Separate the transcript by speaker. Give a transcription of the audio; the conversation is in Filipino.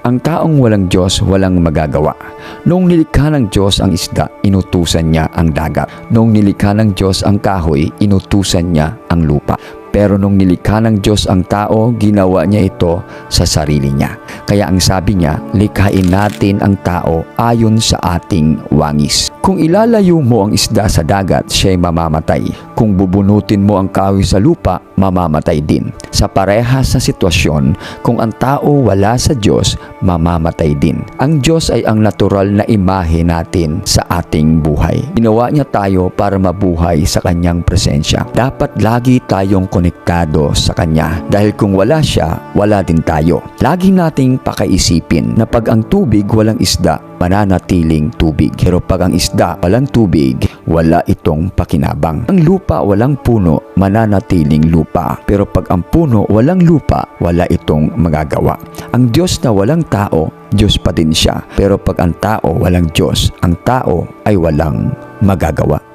Speaker 1: Ang taong walang Diyos, walang magagawa. Noong nilikha ng Diyos ang isda, inutusan niya ang dagat. Noong nilikha ng Diyos ang kahoy, inutusan niya ang lupa. Pero nung nilikha ng Diyos ang tao, ginawa niya ito sa sarili niya. Kaya ang sabi niya, likhain natin ang tao ayon sa ating wangis. Kung ilalayo mo ang isda sa dagat, siya'y mamamatay. Kung bubunutin mo ang kahoy sa lupa, mamamatay din. Sa parehas na sitwasyon, kung ang tao wala sa Diyos, mamamatay din. Ang Diyos ay ang natural na imahe natin sa ating buhay. Ginawa niya tayo para mabuhay sa kanyang presensya. Dapat lagi tayong konektado sa kanya. Dahil kung wala siya, wala din tayo. Lagi nating pakaisipin na pag ang tubig walang isda, mananatiling tubig. Pero pag ang isda walang tubig, wala itong pakinabang. Ang lupa walang puno, mananatiling lupa. Pero pag ang puno walang lupa, wala itong magagawa. Ang Diyos na walang tao, Diyos pa din siya. Pero pag ang tao walang Diyos, ang tao ay walang magagawa.